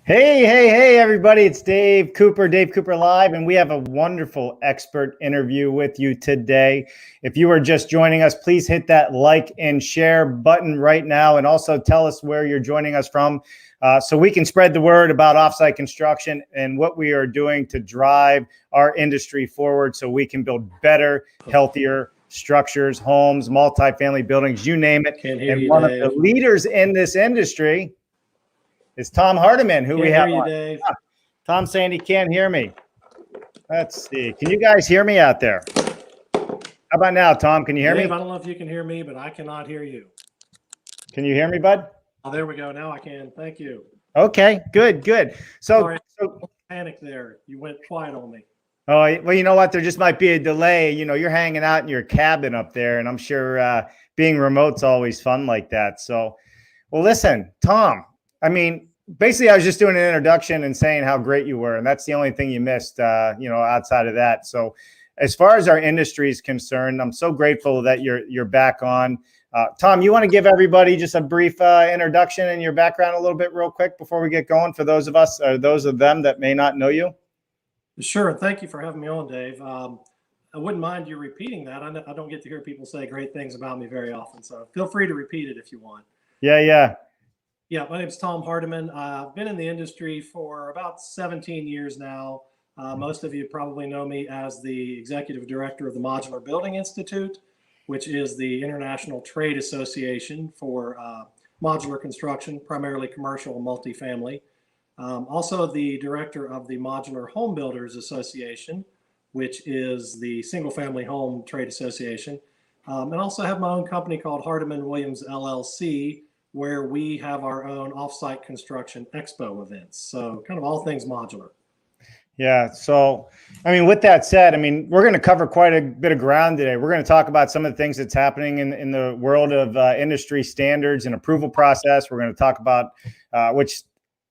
Hey, everybody. It's Dave Cooper Live, and we have a wonderful expert interview with you today. If you are just joining us, please hit that like and share button right now, and also tell us where you're joining us from so we can spread the word about offsite construction and what we are doing to drive our industry forward so we can build better, healthier structures, homes, multifamily buildings, you name it. And one of the leaders in this industry is Tom Hardiman, who we have on. Dave. Tom saying he can't hear me. Let's see. Can you guys hear me out there? How about now, Tom? Can you hear Dave, me? I don't know if you can hear me, but I cannot hear you. Can you hear me, bud? Oh, there we go. Now I can. Thank you. Okay, good. Sorry, panic there. You went quiet on me. Oh, well, you know what? There just might be a delay. You know, you're hanging out in your cabin up there, and I'm sure being remote's always fun like that. So, well, listen, Tom, I mean, basically, I was just doing an introduction and saying how great you were, and that's the only thing you missed, outside of that. So as far as our industry is concerned, I'm so grateful that you're back on. Tom, you want to give everybody just a brief introduction and your background a little bit real quick before we get going for those of us or those of them that may not know you? Sure. Thank you for having me on, Dave. I wouldn't mind you repeating that. I don't get to hear people say great things about me very often, so feel free to repeat it if you want. Yeah. Yeah, my name's Tom Hardiman. I've been in the industry for about 17 years now. Most of you probably know me as the executive director of the Modular Building Institute, which is the international trade association for modular construction, primarily commercial and multifamily. Also the director of the Modular Home Builders Association, which is the single family home trade association. And also have my own company called Hardiman-Williams, LLC, where we have our own offsite construction expo events. So kind of all things modular. Yeah. So, I mean, with that said, I mean, we're going to cover quite a bit of ground today. We're going to talk about some of the things that's happening in the world of industry standards and approval process. We're going to talk about, which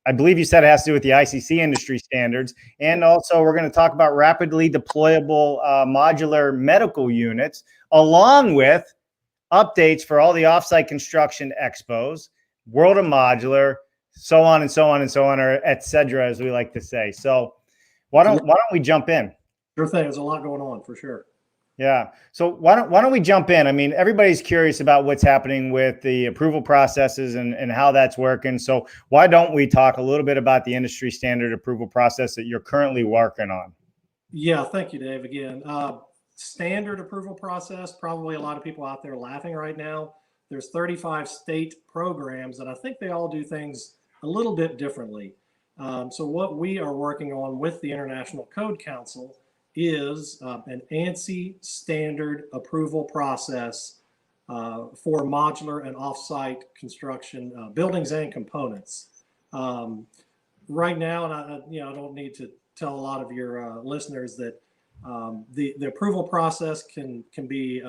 I believe you said it has to do with the ICC industry standards. And also we're going to talk about rapidly deployable modular medical units, along with updates for all the offsite construction expos, World of Modular, so on, or et cetera, as we like to say. So why don't we jump in? Sure thing. There's a lot going on for sure. Yeah. So why don't we jump in? I mean, everybody's curious about what's happening with the approval processes and how that's working. So why don't we talk a little bit about the industry standard approval process that you're currently working on? Yeah. Thank you, Dave. Again, standard approval process, probably a lot of people out there laughing right now. There's 35 state programs, and I think they all do things a little bit differently. So what we are working on with the International Code Council is an ANSI standard approval process for modular and offsite construction buildings and components. Right now, and I don't need to tell a lot of your listeners that the approval process can be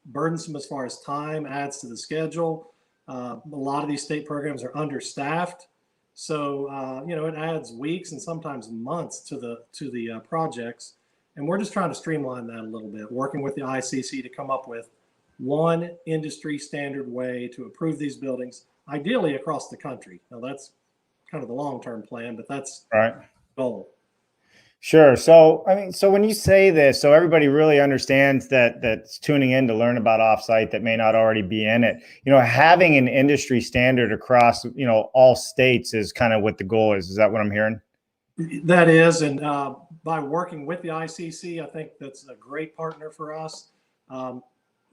burdensome as far as time, adds to the schedule. A lot of these state programs are understaffed, so it adds weeks and sometimes months to the projects. And we're just trying to streamline that a little bit, working with the ICC to come up with one industry standard way to approve these buildings, ideally across the country. Now that's kind of the long-term plan, but that's right. The goal. Sure. So, I mean, so when you say this, so everybody really understands that's tuning in to learn about offsite that may not already be in it, having an industry standard across, all states is kind of what the goal is. Is that what I'm hearing? That is. And by working with the ICC, I think that's a great partner for us.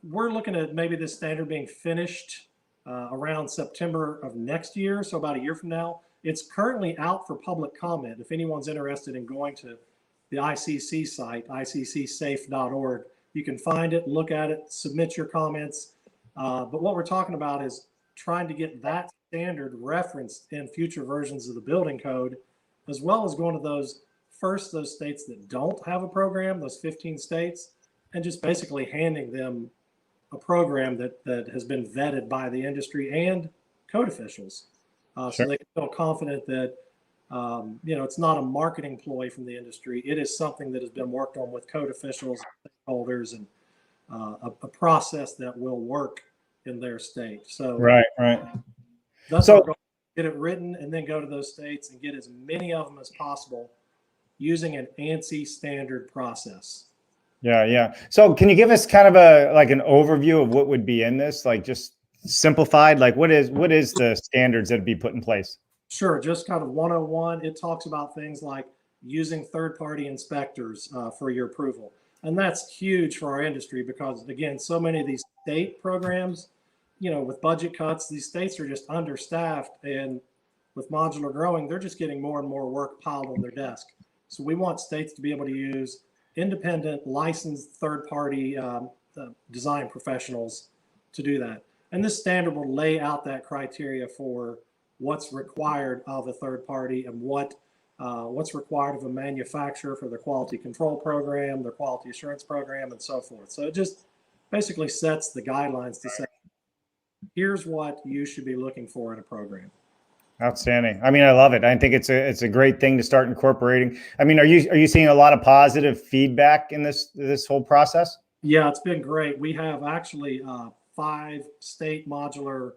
We're looking at maybe this standard being finished around September of next year. So about a year from now. It's currently out for public comment. If anyone's interested in going to the ICC site, iccsafe.org, you can find it, look at it, submit your comments. But what we're talking about is trying to get that standard referenced in future versions of the building code, as well as going to those states that don't have a program, those 15 states, and just basically handing them a program that has been vetted by the industry and code officials. Sure. So they can feel confident that, it's not a marketing ploy from the industry. It is something that has been worked on with code officials, stakeholders, and a process that will work in their state. So right. That's So get it written, and then go to those states and get as many of them as possible using an ANSI standard process. Yeah, yeah. So can you give us kind of an overview of what would be in this, like just simplified, like what is the standards that would be put in place? Sure, just kind of 101. It talks about things like using third-party inspectors for your approval. And that's huge for our industry because, again, so many of these state programs, with budget cuts, these states are just understaffed. And with modular growing, they're just getting more and more work piled on their desk. So we want states to be able to use independent, licensed third-party design professionals to do that. And this standard will lay out that criteria for what's required of a third party and what's required of a manufacturer for their quality control program, their quality assurance program, and so forth. So it just basically sets the guidelines to say, here's what you should be looking for in a program. Outstanding. I mean, I love it. I think it's a great thing to start incorporating. I mean, are you seeing a lot of positive feedback in this whole process? Yeah, it's been great. We have actually 5 state modular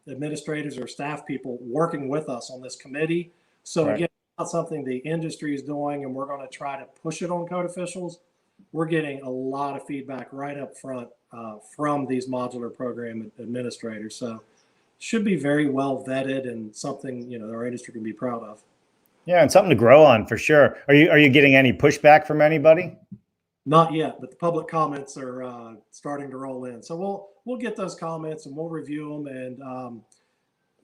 administrators or staff people working with us on this committee. So again, it's not something the industry is doing, and we're going to try to push it on code officials. We're getting a lot of feedback right up front from these modular program administrators. So should be very well vetted and something our industry can be proud of. Yeah, and something to grow on for sure. Are you getting any pushback from anybody? Not yet, but the public comments are starting to roll in. So we'll get those comments and we'll review them, and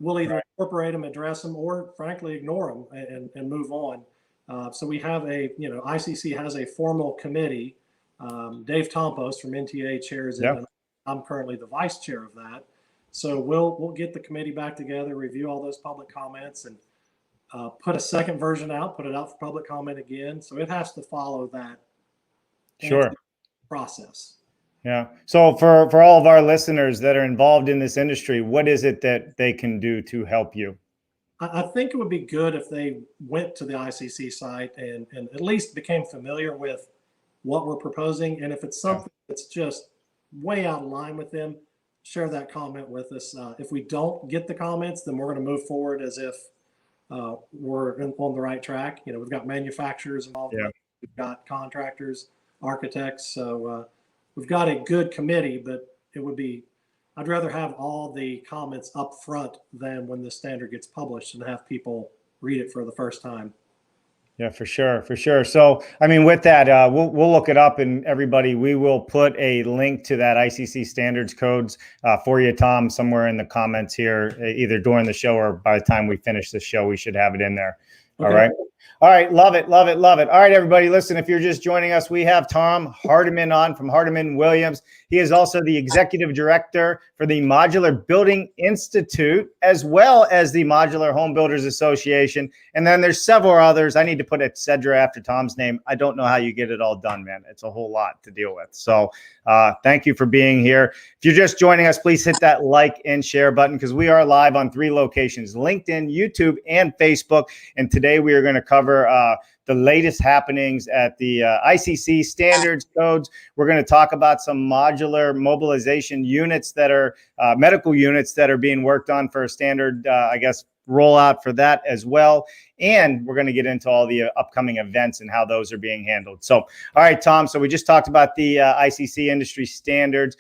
we'll either incorporate them, address them, or frankly ignore them and move on. So we have ICC has a formal committee. Dave Tompos from NTA chairs it, and I'm currently the vice chair of that. So we'll get the committee back together, review all those public comments, and put a second version out, put it out for public comment again. So it has to follow that process. Yeah. So for all of our listeners that are involved in this industry, what is it that they can do to help you? I think it would be good if they went to the ICC site and at least became familiar with what we're proposing. And if it's something that's just way out of line with them, share that comment with us. If we don't get the comments, then we're going to move forward as if we're on the right track. We've got manufacturers involved. Yeah. We've got contractors, architects. So we've got a good committee, but I'd rather have all the comments up front than when the standard gets published and have people read it for the first time. Yeah, for sure. For sure. So, I mean, with that, we'll look it up, and everybody, we will put a link to that ICC standards codes for you, Tom, somewhere in the comments here, either during the show or by the time we finish the show, we should have it in there. Okay. All right. All right. Love it. Love it. Love it. All right, everybody. Listen, if you're just joining us, we have Tom Hardiman on from Hardiman-Williams. He is also the executive director for the Modular Building Institute, as well as the Modular Home Builders Association. And then there's several others. I need to put etc. after Tom's name. I don't know how you get it all done, man. It's a whole lot to deal with. So thank you for being here. If you're just joining us, please hit that like and share button, because we are live on 3 locations: LinkedIn, YouTube, and Facebook. And today we are going to cover the latest happenings at the ICC standards codes. We're going to talk about some modular mobilization units that are medical units that are being worked on for a standard, rollout for that as well. And we're going to get into all the upcoming events and how those are being handled. So, all right, Tom. So we just talked about the ICC industry standards.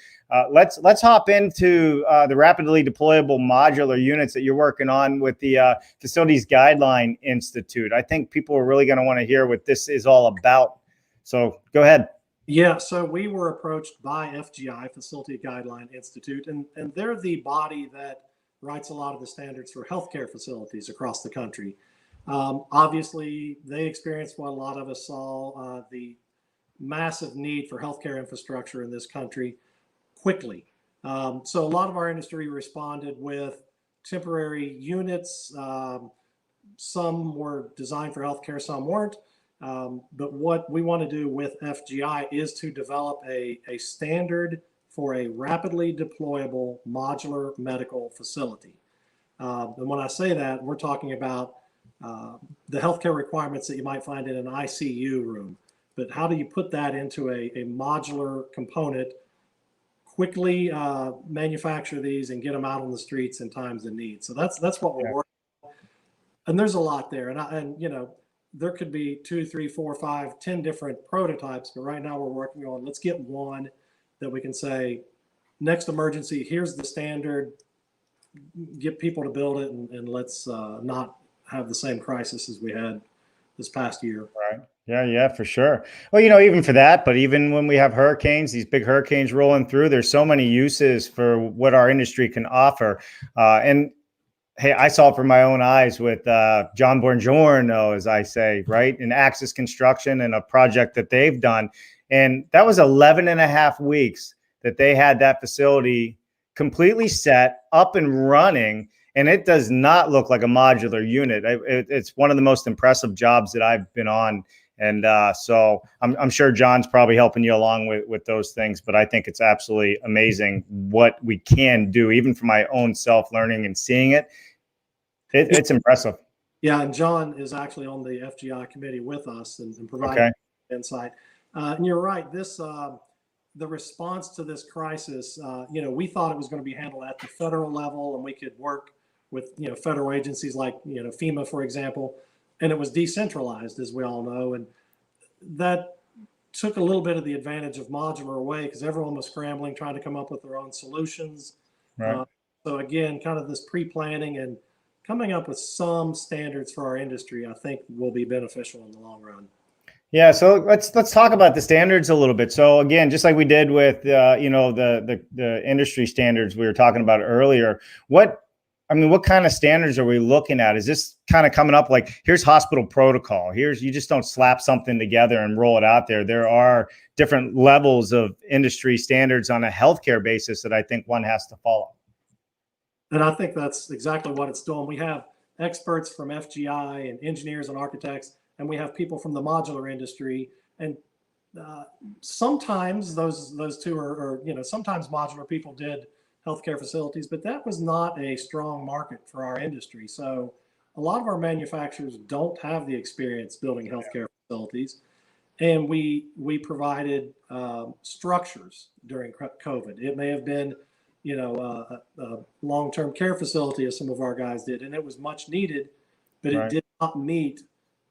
Let's hop into the rapidly deployable modular units that you're working on with the Facilities Guideline Institute. I think people are really going to want to hear what this is all about. So go ahead. Yeah, so we were approached by FGI, Facility Guideline Institute, and they're the body that writes a lot of the standards for healthcare facilities across the country. Obviously, they experienced what a lot of us saw, the massive need for healthcare infrastructure in this country quickly. So a lot of our industry responded with temporary units. Some were designed for healthcare, some weren't. But what we want to do with FGI is to develop a standard for a rapidly deployable modular medical facility. And when I say that, we're talking about the healthcare requirements that you might find in an ICU room. But how do you put that into a modular component quickly manufacture these and get them out on the streets in times of need. So that's what we're working on. And there's a lot there. And you know, there could be 2, 3, 4, 5, 10 different prototypes, but right now we're working on, let's get one that we can say, next emergency, here's the standard, get people to build it, and let's not have the same crisis as we had this past year. Right. Yeah, for sure. Well, you know, even for that, but even when we have hurricanes, these big hurricanes rolling through, there's so many uses for what our industry can offer. And hey, I saw it from my own eyes with John Buongiorno, as I say, right, in Axis Construction and a project that they've done. And that was 11 and a half weeks that they had that facility completely set, up and running. And it does not look like a modular unit. It's one of the most impressive jobs that I've been on. And so I'm sure John's probably helping you along with those things. But I think it's absolutely amazing what we can do, even for my own self-learning and seeing it. It's impressive. Yeah, and John is actually on the FGI committee with us and providing insight. And you're right. The response to this crisis, you know, we thought it was going to be handled at the federal level, and we could work with, you know, federal agencies like, you know, FEMA, for example, and it was decentralized, as we all know, and that took a little bit of the advantage of modular away because everyone was scrambling, trying to come up with their own solutions. Right. So again, kind of this pre-planning and coming up with some standards for our industry, I think will be beneficial in the long run. Yeah, so let's talk about the standards a little bit. So again, just like we did with you know, the industry standards we were talking about earlier, what kind of standards are we looking at? Is this kind of coming up like, here's hospital protocol, you just don't slap something together and roll it out there. There are different levels of industry standards on a healthcare basis that I think one has to follow. And I think that's exactly what it's doing. We have experts from FGI and engineers and architects, and we have people from the modular industry. And sometimes those two are, you know, sometimes modular people did healthcare facilities, but that was not a strong market for our industry. So a lot of our manufacturers don't have the experience building healthcare facilities. And we provided structures during COVID. It may have been, you know, a long-term care facility, as some of our guys did, and it was much needed, but it did not meet,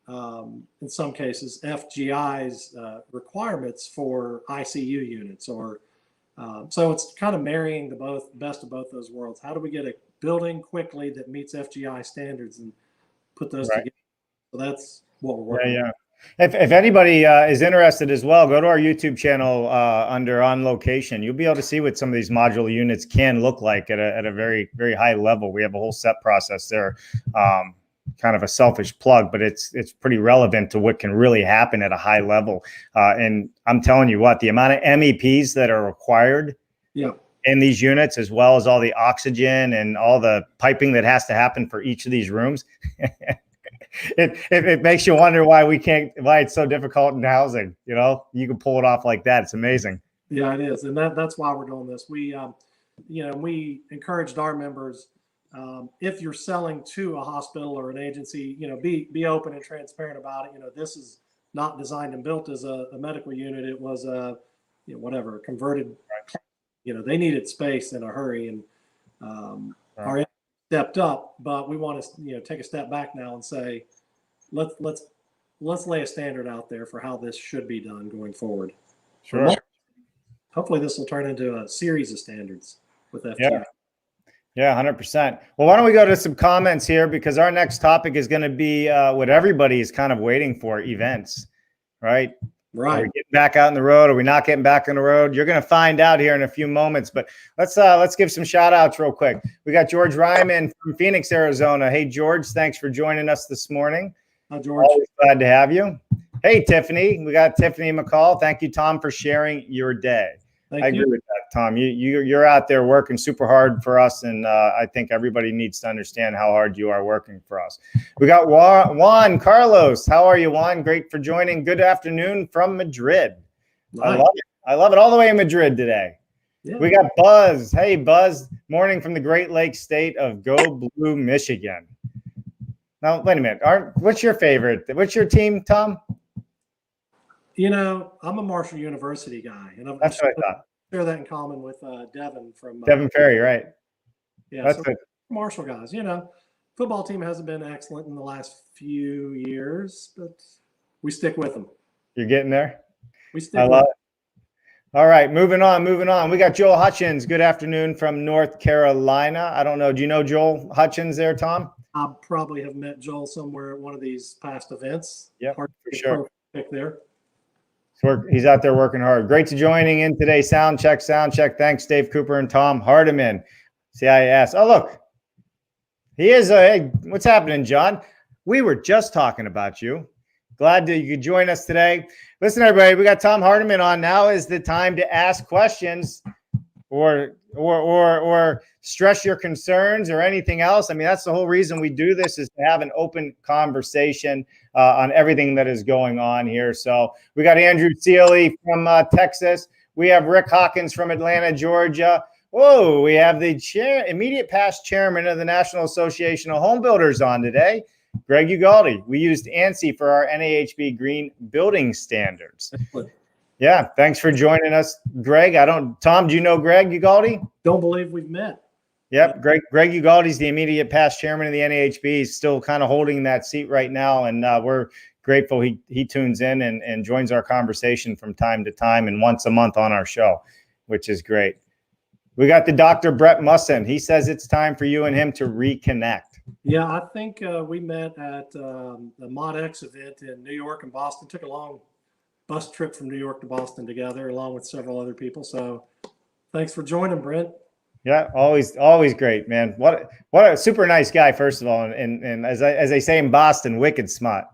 in some cases, FGI's requirements for ICU units. Or so it's kind of marrying the best of both those worlds. How do we get a building quickly that meets FGI standards and put those together? So that's what we're working on. If anybody is interested as well, go to our YouTube channel under On Location. You'll be able to see what some of these modular units can look like at a very, very high level. We have a whole set process there, kind of a selfish plug, but it's pretty relevant to what can really happen at a high level. And I'm telling you what, the amount of MEPs that are required in these units, as well as all the oxygen and all the piping that has to happen for each of these rooms. It makes you wonder why it's so difficult in housing. You know, you can pull it off like that. It's amazing. Yeah, it is. And that's why we're doing this. We, you know, we encouraged our members, if you're selling to a hospital or an agency, you know, be open and transparent about it. You know, this is not designed and built as a medical unit. It was a, you know, whatever, converted, you know, they needed space in a hurry, and our stepped up, but we want to, you know, take a step back now and say, let's lay a standard out there for how this should be done going forward. Sure. Hopefully this will turn into a series of standards with FGI. Yeah, 100%. Well, why don't we go to some comments here, because our next topic is going to be what everybody is kind of waiting for: events, right? Are we getting back out on the road? Are we not getting back on the road? You're going to find out here in a few moments, but let's give some shout outs real quick. We got George Ryman from Phoenix, Arizona. Hey, George, thanks for joining us this morning. Hi, George. Always glad to have you. Hey, Tiffany. We got Tiffany McCall. Thank you, Tom, for sharing your day. I agree with that, Tom. You're out there working super hard for us, and I think everybody needs to understand how hard you are working for us. We got Juan Carlos. How are you, Juan? Great for joining. Good afternoon from Madrid. Nice. I love it. I love it all the way in Madrid today. Yeah. We got Buzz. Hey, Buzz. Morning from the Great Lakes state of Go Blue, Michigan. Now, wait a minute. What's your favorite? What's your team, Tom? You know, I'm a Marshall University guy, and that's what I thought. share that in common with Devin from Devin Ferry, right? Yeah, That's so good. Marshall guys. Football team hasn't been excellent in the last few years, but we stick with them. You're getting there. We stick I with love them. it. All right, moving on. We got Joel Hutchins. Good afternoon from North Carolina. I don't know. Do you know Joel Hutchins there, Tom? I probably have met Joel somewhere at one of these past events. Yep, Hard for to sure. pick there. He's out there working hard. Great to joining in today. Sound check. Thanks, Dave Cooper and Tom Hardiman, CIS. Oh, look. He is. Hey, what's happening, John? We were just talking about you. Glad that you could join us today. Listen, everybody, we got Tom Hardiman on. Now is the time to ask questions or stress your concerns or anything else. I mean, that's the whole reason we do this, is to have an open conversation on everything that is going on here. So we got Andrew Seeley from Texas. We have Rick Hawkins from Atlanta, Georgia. Whoa, we have the immediate past chairman of the National Association of Home Builders on today, Greg Ugaldi. We used ANSI for our NAHB Green Building Standards. Yeah, thanks for joining us, Greg. Tom, do you know Greg Ugaldi? Don't believe we've met. Yep, Greg Ugaldi is the immediate past chairman of the NAHB. He's still kind of holding that seat right now, and we're grateful he tunes in and joins our conversation from time to time and once a month on our show, which is great. We got the Dr. Brett Musson. He says it's time for you and him to reconnect. Yeah, I think we met at the ModX event in New York and Boston. Took a long bus trip from New York to Boston together, along with several other people. So thanks for joining, Brent. Yeah, always great, man. What a super nice guy, first of all, and as they say in Boston, wicked smart.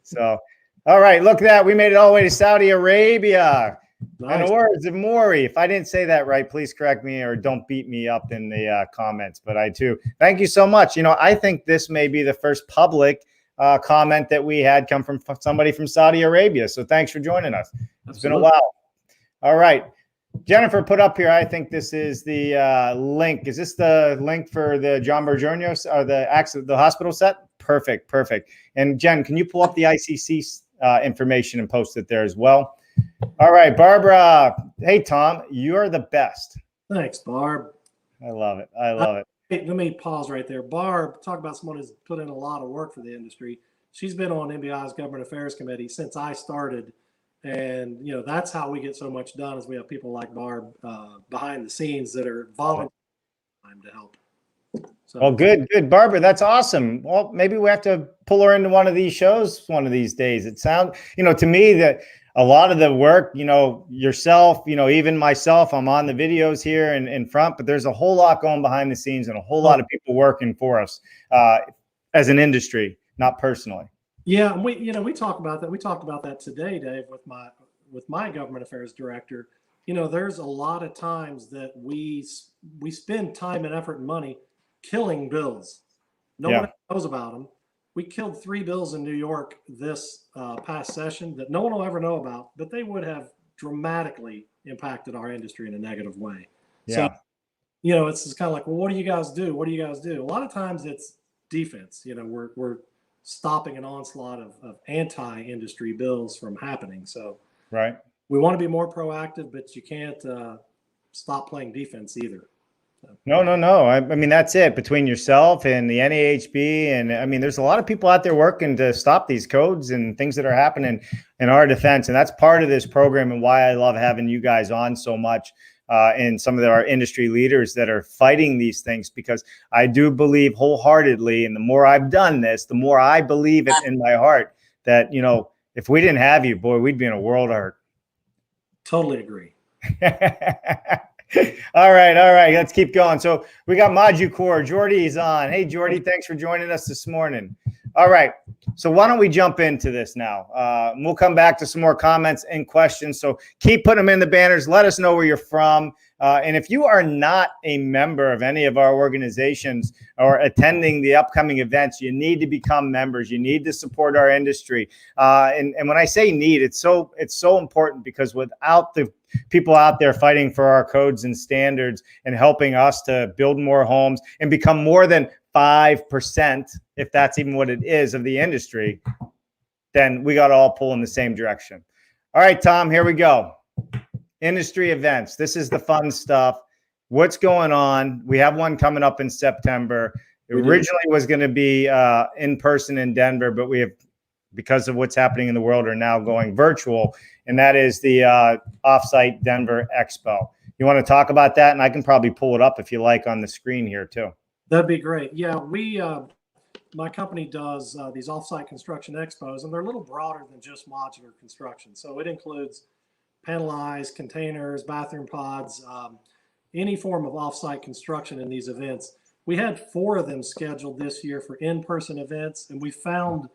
So, all right, look at that. We made it all the way to Saudi Arabia. Nice. In the words of Maury, if I didn't say that right, please correct me or don't beat me up in the comments. But I too thank you so much. I think this may be the first public comment that we had come from somebody from Saudi Arabia. So thanks for joining us. It's been a while. All right. Jennifer put up here, I think this is the link. Is this the link for the John Bergerno or the hospital set? Perfect. And Jen, can you pull up the ICC information and post it there as well? All right, Barbara. Hey, Tom, you're the best. Thanks, Barb. I love it. Hey, let me pause right there. Barb, talk about someone who's put in a lot of work for the industry. She's been on MBI's Government Affairs Committee since I started. And, that's how we get so much done, is we have people like Barb behind the scenes that are volunteering to help. So, well, good. Barbara, that's awesome. Well, maybe we have to pull her into one of these shows one of these days. It sounds, to me that a lot of the work, yourself, even myself, I'm on the videos here in front, but there's a whole lot going behind the scenes and a whole lot of people working for us as an industry, not personally. Yeah, and we talk about that. We talked about that today, Dave, with my government affairs director. There's a lot of times that we spend time and effort and money killing bills. Nobody knows about them. We killed 3 bills in New York this past session that no one will ever know about, but they would have dramatically impacted our industry in a negative way. Yeah. So, it's just kind of like, well, what do you guys do? What do you guys do? A lot of times it's defense. We're stopping an onslaught of anti-industry bills from happening. So right, we want to be more proactive, but you can't stop playing defense either. No. I mean, that's it between yourself and the NAHB. And I mean, there's a lot of people out there working to stop these codes and things that are happening in our defense. And that's part of this program and why I love having you guys on so much and some of our industry leaders that are fighting these things, because I do believe wholeheartedly. And the more I've done this, the more I believe it in my heart that, if we didn't have you, boy, we'd be in a world of hurt. Totally agree. All right. Let's keep going. So we got Modular. Jordy's on. Hey, Jordy, thanks for joining us this morning. All right. So why don't we jump into this now? We'll come back to some more comments and questions. So keep putting them in the banners. Let us know where you're from. And if you are not a member of any of our organizations or attending the upcoming events, you need to become members. You need to support our industry. And when I say need, it's so important, because without the people out there fighting for our codes and standards and helping us to build more homes and become more than 5%, if that's even what it is, of the industry, then we got to all pull in the same direction. All right, Tom, here we go. industry events. This is the fun stuff. What's going on? We have one coming up in September. It originally was going to be in person in Denver, but we have, because of what's happening in the world, are now going virtual, and that is the Offsite Denver Expo. You want to talk about that? And I can probably pull it up if you like on the screen here too. That'd be great. Yeah, my company does these offsite construction expos, and they're a little broader than just modular construction. So it includes panelized containers, bathroom pods, any form of offsite construction in these events. We had 4 of them scheduled this year for in-person events, and we found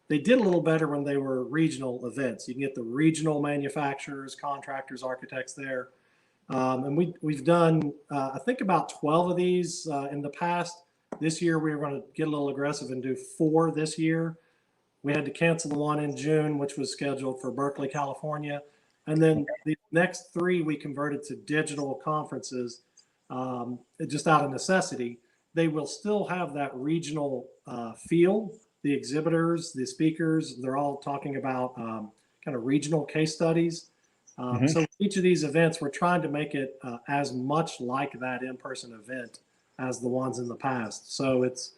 they did a little better when they were regional events. You can get the regional manufacturers, contractors, architects there. And we've done, I think, about 12 of these in the past. This year, we were going to get a little aggressive and do 4 this year. We had to cancel the one in June, which was scheduled for Berkeley, California. And then the next 3 we converted to digital conferences, just out of necessity. They will still have that regional feel. The exhibitors, the speakers, they're all talking about kind of regional case studies. So each of these events, we're trying to make it as much like that in-person event as the ones in the past. So it's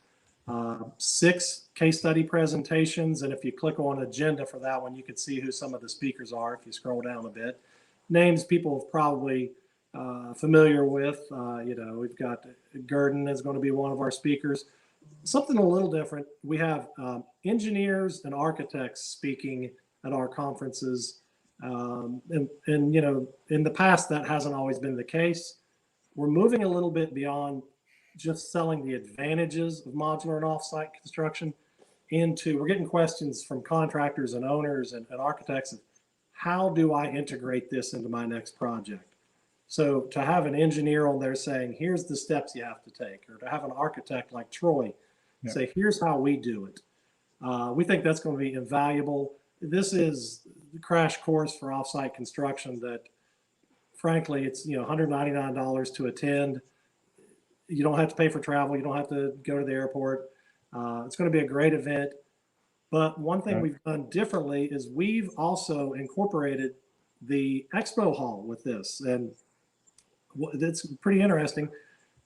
6 case study presentations. And if you click on agenda for that one, you can see who some of the speakers are if you scroll down a bit. Names people have probably familiar with. We've got Gurdon is going to be one of our speakers. Something a little different. We have engineers and architects speaking at our conferences. And in the past, that hasn't always been the case. We're moving a little bit beyond just selling the advantages of modular and offsite construction we're getting questions from contractors and owners and architects of how do I integrate this into my next project? So to have an engineer on there saying, here's the steps you have to take, or to have an architect like Troy say, here's how we do it. We think that's going to be invaluable. This is the crash course for offsite construction that, frankly, it's $199 to attend. You don't have to pay for travel. You don't have to go to the airport. It's going to be a great event. But one thing we've done differently is we've also incorporated the expo hall with this. And it's pretty interesting.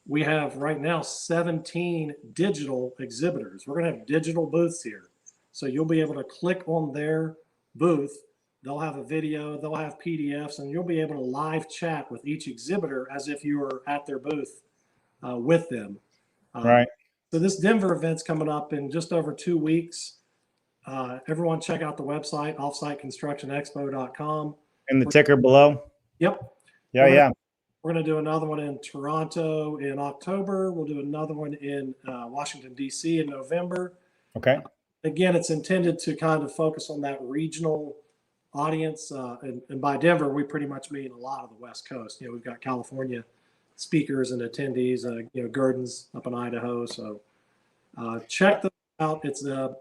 We have right now 17 digital exhibitors. We're going to have digital booths here. So you'll be able to click on their booth. They'll have a video, they'll have PDFs, and you'll be able to live chat with each exhibitor as if you were at their booth with them. Right. So this Denver event's coming up in just over 2 weeks. Everyone check out the website, offsiteconstructionexpo.com. And the ticker below. Yep. Yeah. We're going to do another one in Toronto in October. We'll do another one in Washington, D.C. in November. Okay. Again, it's intended to kind of focus on that regional audience. And by Denver, we pretty much mean a lot of the West Coast. We've got California speakers and attendees, Gurdon's up in Idaho. So check them out. It's a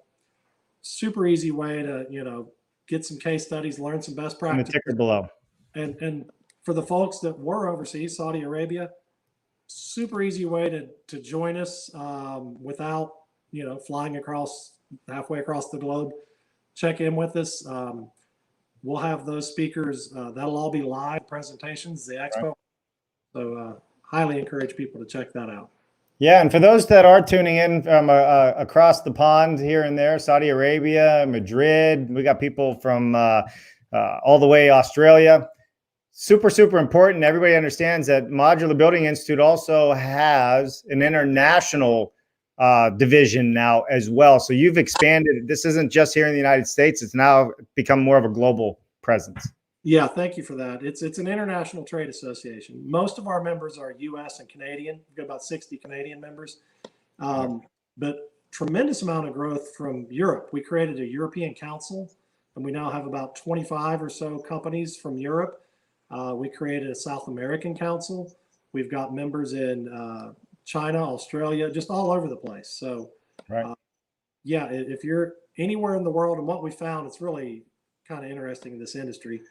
super easy way to, get some case studies, learn some best practices. And the ticker below. And for the folks that were overseas, Saudi Arabia, super easy way to join us without, flying halfway across the globe. Check in with us. We'll have those speakers. That'll all be live presentations, the expo. Right. So highly encourage people to check that out. Yeah, and for those that are tuning in from across the pond here and there, Saudi Arabia, Madrid, we got people from all the way Australia. Super, super important. Everybody understands that Modular Building Institute also has an international division now as well. So you've expanded. This isn't just here in the United States. It's now become more of a global presence. Yeah, thank you for that. It's an international trade association. Most of our members are U.S. and Canadian. We've got about 60 Canadian members, but tremendous amount of growth from Europe. We created a European council, and we now have about 25 or so companies from Europe. We created a South American council. We've got members in China, Australia, just all over the place. So, if you're anywhere in the world, and what we found, it's really kind of interesting in this industry,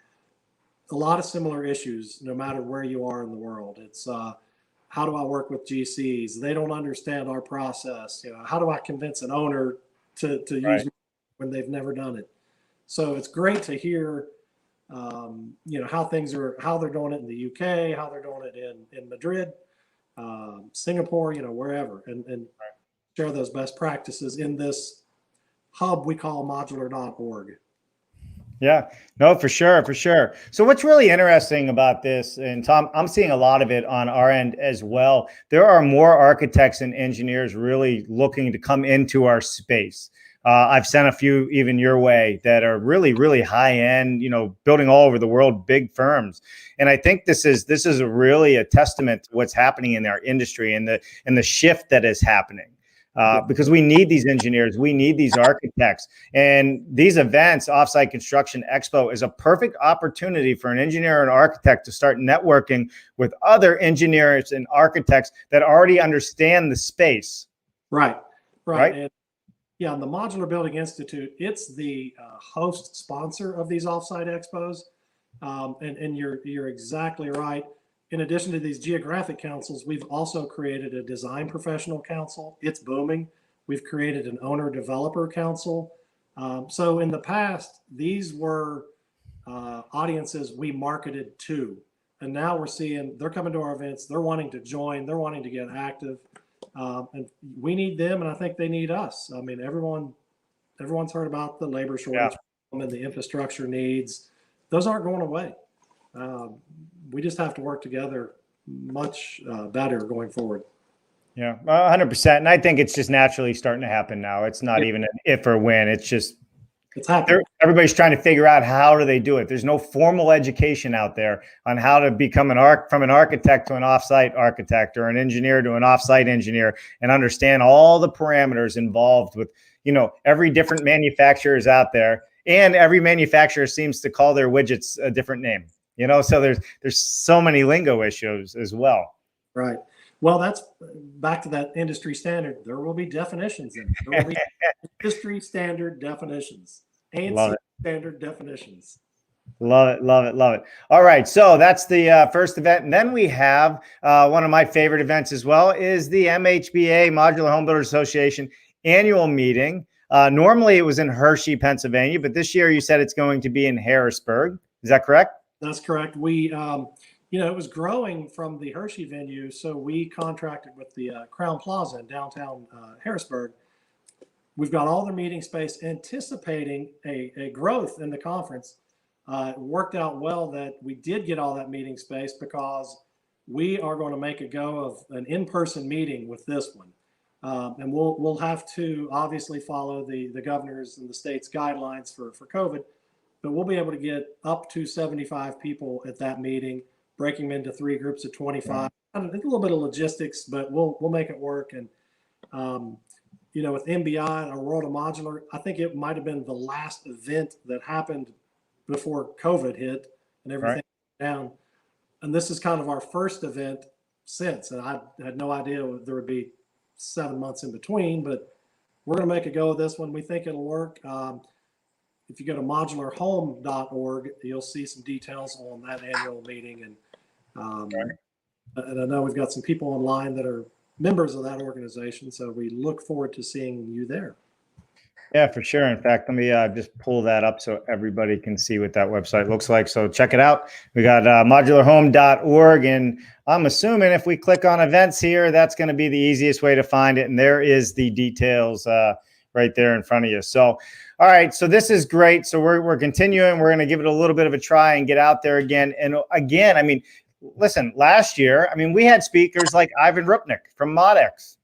a lot of similar issues, no matter where you are in the world. It's how do I work with GCs? They don't understand our process. How do I convince an owner to use when they've never done it? So it's great to hear how they're doing it in the UK, how they're doing it in Madrid, Singapore, wherever, and share those best practices in this hub we call modular.org. Yeah, no, for sure, for sure. So what's really interesting about this, and Tom, I'm seeing a lot of it on our end as well. There are more architects and engineers really looking to come into our space. I've sent a few even your way that are really, really high end, building all over the world, big firms. And I think this is really a testament to what's happening in our industry and the shift that is happening. Because we need these engineers, we need these architects, and these events, Offsite Construction Expo, is a perfect opportunity for an engineer and architect to start networking with other engineers and architects that already understand the space. Right. And yeah, the Modular Building Institute, it's the host sponsor of these offsite expos, and you're exactly right. In addition to these geographic councils, we've also created a design professional council. It's booming. We've created an owner developer council. So in the past, these were audiences we marketed to. And now we're seeing they're coming to our events. They're wanting to join. They're wanting to get active. And we need them, and I think they need us. I mean, everyone's heard about the labor shortage and the infrastructure needs. Those aren't going away. We just have to work together much better going forward. Yeah, 100%. And I think it's just naturally starting to happen now. It's not even an if or when. It's happening. Everybody's trying to figure out how do they do it. There's no formal education out there on how to become from an architect to an offsite architect, or an engineer to an offsite engineer, and understand all the parameters involved with, every different manufacturer is out there, and every manufacturer seems to call their widgets a different name. So there's so many lingo issues as well. Right. Well, that's back to that industry standard. There will be definitions in it. There will be industry standard definitions, ANSI standard definitions. Love it, love it, love it. All right, so that's the first event, and then we have one of my favorite events as well is the MHBA Modular Home Builders Association annual meeting. Normally it was in Hershey, Pennsylvania, but this year you said it's going to be in Harrisburg. Is that correct? That's correct. We, it was growing from the Hershey venue, so we contracted with the Crown Plaza in downtown Harrisburg. We've got all their meeting space, anticipating a growth in the conference. It worked out well that we did get all that meeting space, because we are going to make a go of an in-person meeting with this one. And we'll have to obviously follow the governor's and the state's guidelines for COVID. But we'll be able to get up to 75 people at that meeting, breaking them into 3 groups of 25. A little bit of logistics, but we'll make it work. And with MBI and World of Modular, I think it might have been the last event that happened before COVID hit and everything down. And this is kind of our first event since. And I had no idea there would be 7 months in between, but we're going to make a go of this one. We think it'll work. If you go to modularhome.org, you'll see some details on that annual meeting. And I know we've got some people online that are members of that organization, so we look forward to seeing you there. Yeah, for sure. In fact, let me just pull that up so everybody can see what that website looks like. So check it out. We got modularhome.org, and I'm assuming if we click on events here, that's going to be the easiest way to find it. And there is the details right there in front of you. So, all right. So this is great. So we're continuing. We're going to give it a little bit of a try and get out there again. And again, I mean, listen, last year, we had speakers like Ivan Rupnik from ModX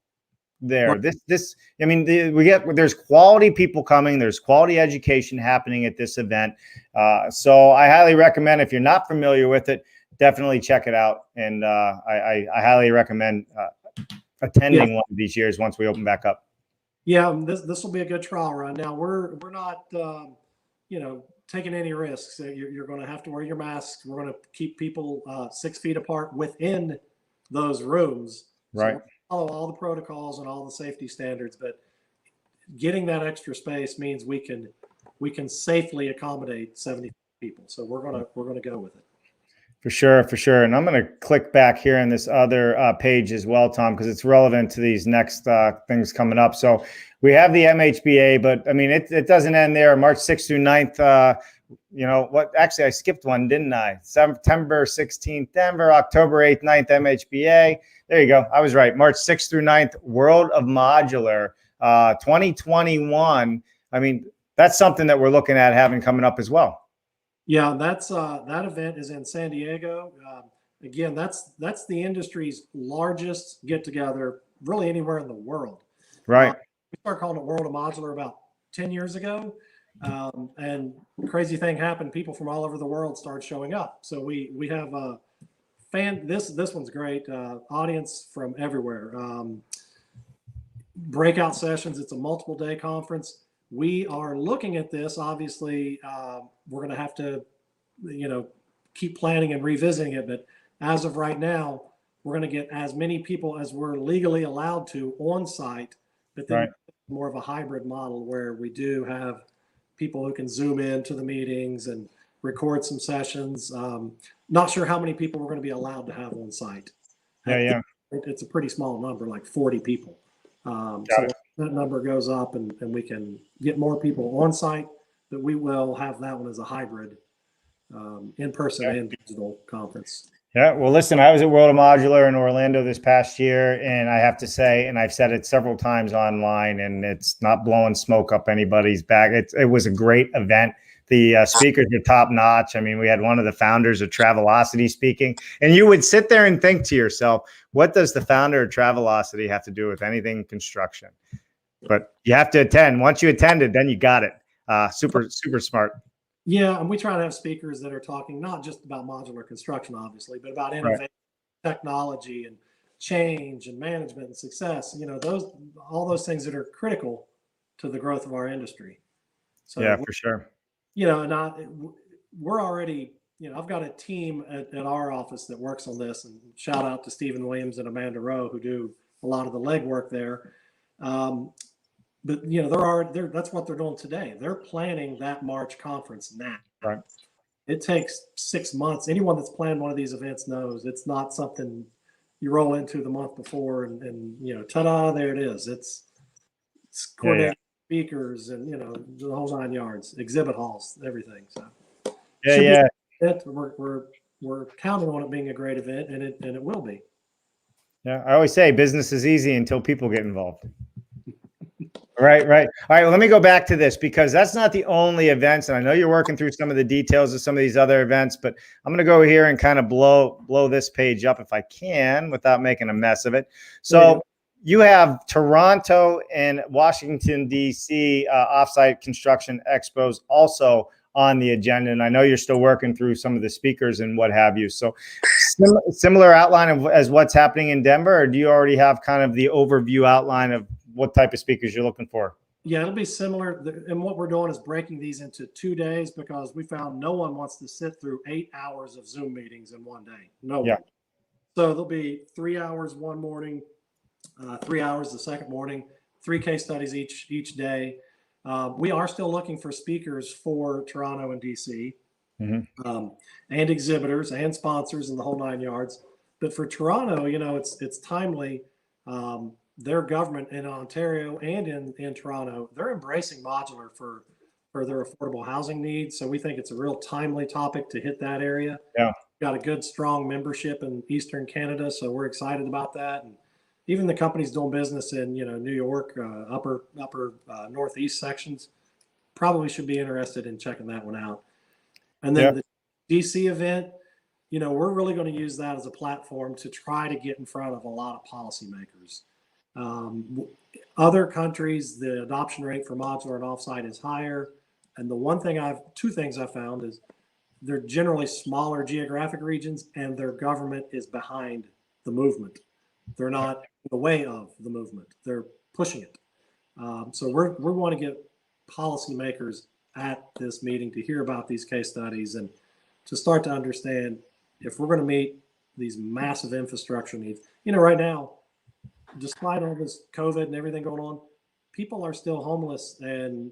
there. There's quality people coming. There's quality education happening at this event. So I highly recommend, if you're not familiar with it, definitely check it out. And I highly recommend attending one of these years once we open back up. Yeah, this will be a good trial run. Now we're not taking any risks. You're going to have to wear your masks. We're going to keep people 6 feet apart within those rooms. Right. So follow all the protocols and all the safety standards, but getting that extra space means we can safely accommodate 70 people. So we're going to go with it. For sure. And I'm going to click back here in this other page as well, Tom, because it's relevant to these next things coming up. So we have the MHBA, but it doesn't end there. March 6th through 9th, You know what? Actually, I skipped one, didn't I? September 16th, Denver, October 8th, 9th, MHBA. There you go. I was right. March 6th through 9th, World of Modular 2021. I mean, that's something that we're looking at having coming up as well. Yeah, that's that event is in San Diego. Again, that's the industry's largest get together, really anywhere in the world. Right. We started calling it World of Modular about 10 years ago. And crazy thing happened. People from all over the world started showing up. So we have a this one's great. Audience from everywhere. Breakout sessions. It's a multiple day conference. We are looking at this. Obviously, we're going to have to, keep planning and revisiting it. But as of right now, we're going to get as many people as we're legally allowed to on site, but then more of a hybrid model where we do have people who can zoom in to the meetings and record some sessions. Not sure how many people we're going to be allowed to have on site. Yeah. It's a pretty small number, like 40 people. So that number goes up and we can get more people on site, but we will have that one as a hybrid in-person and digital conference. Yeah, well, listen, I was at World of Modular in Orlando this past year, and I have to say, and I've said it several times online, and it's not blowing smoke up anybody's back. It was a great event. The speakers are top notch. I mean, we had one of the founders of Travelocity speaking, and you would sit there and think to yourself, what does the founder of Travelocity have to do with anything construction? But you have to attend. Once you attended, then you got it. Super smart. Yeah, and we try to have speakers that are talking not just about modular construction, obviously, but about innovation, technology, and change, and management, and success. All those things that are critical to the growth of our industry. So yeah, for sure. And we're already. I've got a team at our office that works on this, and shout out to Hardiman-Williams and Amanda Rowe who do a lot of the legwork there. But that's what they're doing today. They're planning that March conference now. Right. It takes 6 months. Anyone that's planned one of these events knows it's not something you roll into the month before and ta-da, there it is. It's coordinated speakers and the whole 9 yards, exhibit halls, everything. So we're counting on it being a great event, and it will be. Yeah, I always say business is easy until people get involved. Right. All right. Well, let me go back to this because that's not the only events. And I know you're working through some of the details of some of these other events, but I'm going to go here and kind of blow this page up if I can without making a mess of it. So you have Toronto and Washington, D.C. Offsite construction expos also on the agenda. And I know you're still working through some of the speakers and what have you. So similar outline as what's happening in Denver, or do you already have kind of the overview outline of what type of speakers you're looking for? Yeah, it'll be similar. And what we're doing is breaking these into 2 days because we found no one wants to sit through 8 hours of Zoom meetings in one day. No one. So there'll be 3 hours one morning, 3 hours the second morning, 3 case studies each day. We are still looking for speakers for Toronto and DC, and exhibitors and sponsors and the whole 9 yards. But for Toronto, it's timely. Their government in Ontario and in Toronto, they're embracing modular for their affordable housing needs. So we think it's a real timely topic to hit that area. Yeah. Got a good, strong membership in Eastern Canada. So we're excited about that. And even the companies doing business in, New York, upper Northeast sections probably should be interested in checking that one out. And then the DC event, we're really going to use that as a platform to try to get in front of a lot of policymakers. Other countries, the adoption rate for modular and offsite is higher. And two things I've found is they're generally smaller geographic regions and their government is behind the movement. They're not in the way of the movement. They're pushing it. So we want to get policymakers at this meeting to hear about these case studies and to start to understand if we're going to meet these massive infrastructure needs. Right now, despite all this COVID and everything going on, people are still homeless and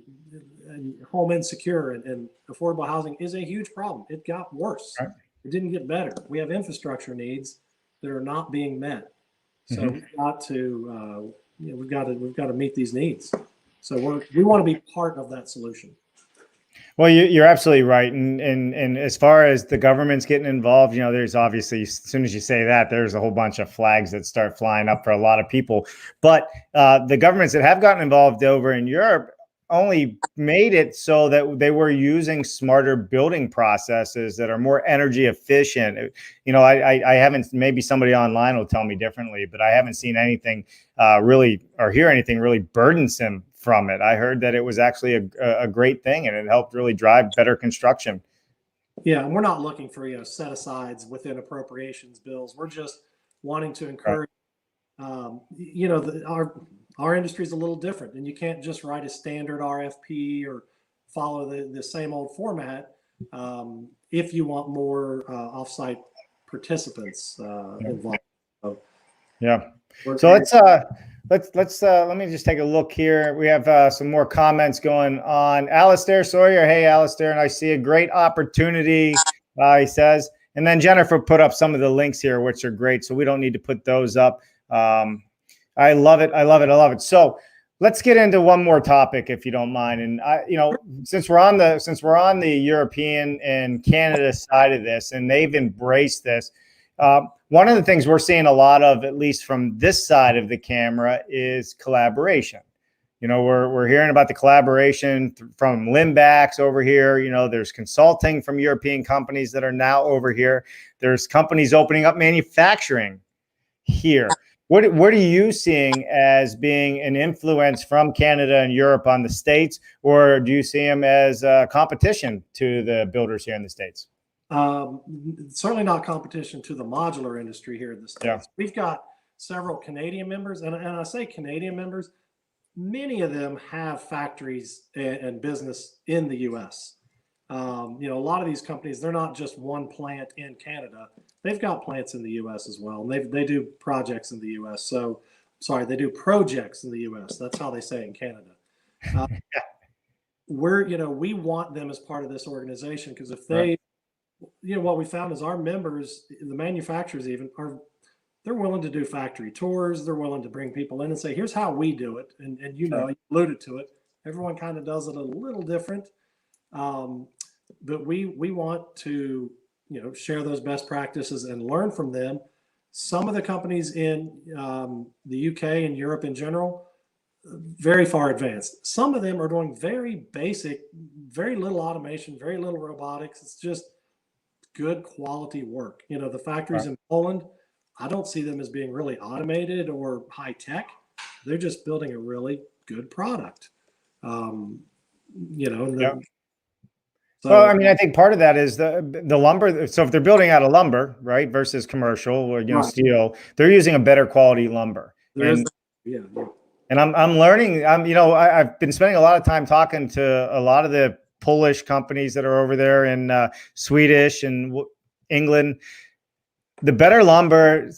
home insecure, and affordable housing is a huge problem. It got worse. Right. It didn't get better. We have infrastructure needs that are not being met. So we've got to meet these needs. So we want to be part of that solution. Well, you're absolutely right. And as far as the government's getting involved, there's obviously, as soon as you say that, there's a whole bunch of flags that start flying up for a lot of people. But the governments that have gotten involved over in Europe only made it so that they were using smarter building processes that are more energy efficient. I haven't, maybe somebody online will tell me differently, but I haven't seen anything really, or hear anything really burdensome from it. I heard that it was actually a great thing, and it helped really drive better construction. Yeah, and we're not looking for set asides within appropriations bills. We're just wanting to encourage. Our industry is a little different, and you can't just write a standard RFP or follow the same old format if you want more offsite participants involved. So, yeah. So let me just take a look here. We have some more comments going on. Alistair Sawyer. Hey, Alistair. And I see a great opportunity, he says. And then Jennifer put up some of the links here, which are great. So we don't need to put those up. I love it. I love it. I love it. So let's get into one more topic, if you don't mind. And since we're on the European and Canada side of this, and they've embraced this, one of the things we're seeing a lot of, at least from this side of the camera, is collaboration. We're hearing about the collaboration from Limbax over here. There's consulting from European companies that are now over here. There's companies opening up manufacturing here. What are you seeing as being an influence from Canada and Europe on the States, or do you see them as a competition to the builders here in the States? Certainly not competition to the modular industry here in the States. Yeah. We've got several Canadian members, and I say Canadian members, many of them have factories and business in the U.S. A lot of these companies, they're not just one plant in Canada. They've got plants in the U.S. as well. And they do projects in the U.S. They do projects in the U.S. That's how they say it in Canada. We want them as part of this organization, because if they, what we found is our members, the manufacturers even, they're willing to do factory tours. They're willing to bring people in and say, here's how we do it. And you alluded to it. Everyone kind of does it a little different. But we want to, share those best practices and learn from them. Some of the companies in the UK and Europe in general, very far advanced. Some of them are doing very basic, very little automation, very little robotics. It's just good quality work. The factories in Poland, I don't see them as being really automated or high tech. They're just building a really good product. Well, I think part of that is the lumber. So if they're building out of lumber, right, versus commercial or steel, they're using a better quality lumber. And I'm learning. I've been spending a lot of time talking to a lot of the Polish companies that are over there, and Swedish and England. The better lumber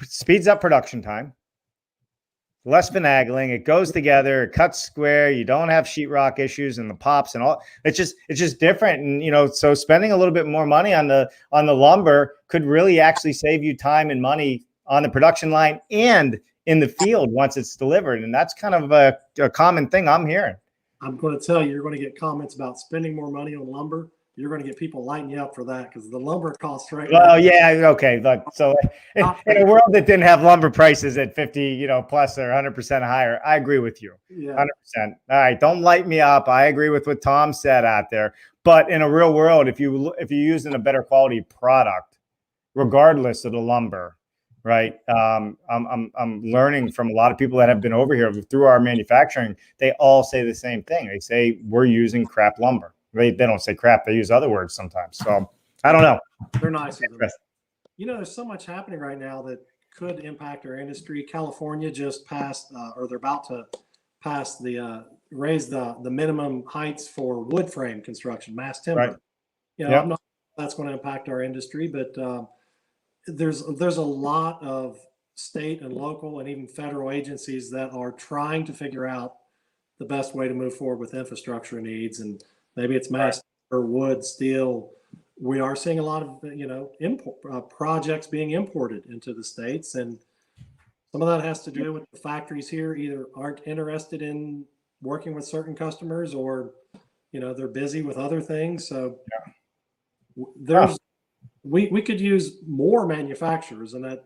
speeds up production time. Less finagling, it goes together, it cuts square, you don't have sheetrock issues and the pops and all. It's just different. And so spending a little bit more money on the lumber could really actually save you time and money on the production line and in the field once it's delivered. And that's kind of a common thing I'm hearing. I'm going to tell you, you're going to get comments about spending more money on lumber. You're going to get people lighting you up for that, because the lumber costs right now. Well, yeah, okay. So in a world that didn't have lumber prices at 50, plus or 100% higher, I agree with you. 100%. All right, don't light me up. I agree with what Tom said out there. But in a real world, if you're using a better quality product, regardless of the lumber, right? I'm learning from a lot of people that have been over here through our manufacturing. They all say the same thing. They say we're using crap lumber. They don't say crap. They use other words sometimes. So I don't know. They're nice. There's so much happening right now that could impact our industry. California just passed, or they're about to pass raise the minimum heights for wood frame construction, mass timber. Right. I'm not sure that's going to impact our industry, but there's a lot of state and local and even federal agencies that are trying to figure out the best way to move forward with infrastructure needs. And maybe it's mass or wood, steel. We are seeing a lot of projects being imported into the States, and some of that has to do with the factories here either aren't interested in working with certain customers, or they're busy with other things. So there's, we could use more manufacturers, and that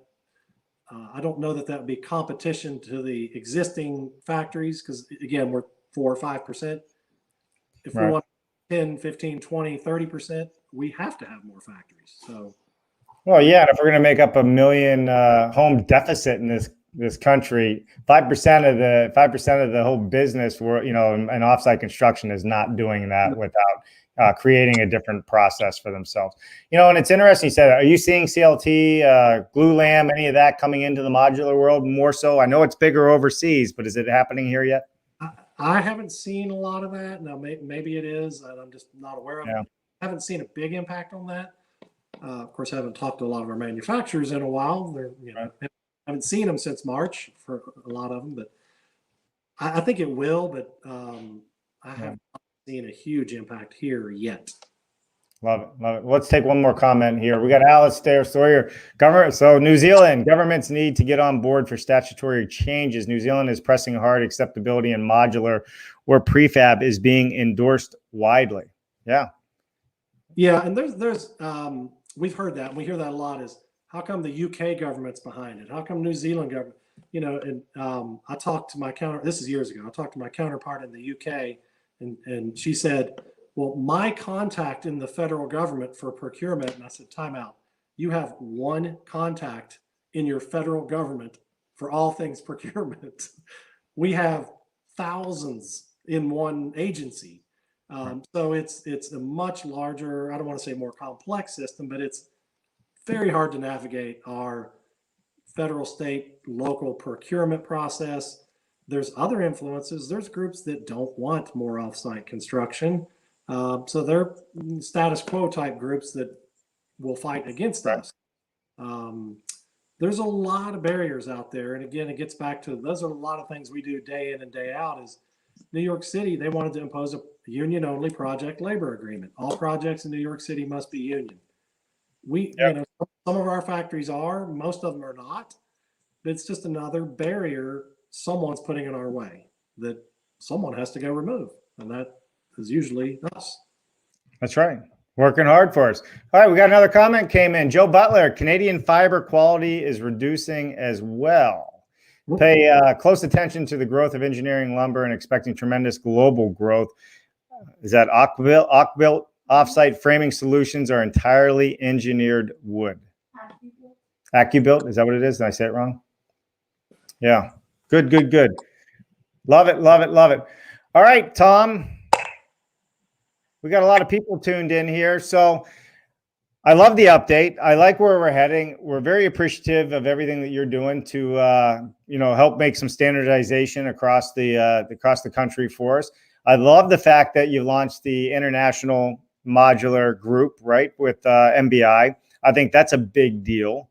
I don't know that would be competition to the existing factories, because again, we're 4 or 5%. If we want 10, 15, 20, 30%, we have to have more factories. So, well, yeah, if we're going to make up 1 million home deficit in this country, 5% of the whole business, and offsite construction is not doing that without creating a different process for themselves. And it's interesting you said, are you seeing CLT, glue lam, any of that coming into the modular world more so? I know it's bigger overseas, but is it happening here yet? I haven't seen a lot of that. Now, maybe it is, and I'm just not aware of it. I haven't seen a big impact on that. Of course, I haven't talked to a lot of our manufacturers in a while. I haven't seen them since March for a lot of them, but I think it will. But I haven't seen a huge impact here yet. Love it. Love it. Let's take one more comment here. We got Alistair Sawyer. So New Zealand, governments need to get on board for statutory changes. New Zealand is pressing hard acceptability in modular, where prefab is being endorsed widely. Yeah. Yeah. And there's we've heard that. We hear that a lot, is how come the UK government's behind it? How come New Zealand government, and I talked to this is years ago. I talked to my counterpart in the UK, and she said, well, my contact in the federal government for procurement, and I said, time out. You have one contact in your federal government for all things procurement. We have thousands in one agency. So it's a much larger, I don't want to say more complex system, but it's very hard to navigate our federal, state, local procurement process. There's other influences. There's groups that don't want more offsite construction. So they're status quo type groups that will fight against us. There's a lot of barriers out there. And again, it gets back to, those are a lot of things we do day in and day out. Is New York City, they wanted to impose a union only project labor agreement. All projects in New York City must be union. Some of our factories are, most of them are not, but it's just another barrier someone's putting in our way that someone has to go remove. And that is usually us. That's right. Working hard for us. All right, we got another comment came in. Joe Butler, Canadian fiber quality is reducing as well. Pay close attention to the growth of engineering lumber and expecting tremendous global growth. Is that Oakville offsite framing solutions are entirely engineered wood. AccuBuilt, is that what it is? Did I say it wrong? Yeah. Good. Love it. All right, Tom. We got a lot of people tuned in here. So I love the update. I like where we're heading. We're very appreciative of everything that you're doing to help make some standardization across the country for us. I love the fact that you launched the International Modular Group, right, with MBI. I think that's a big deal.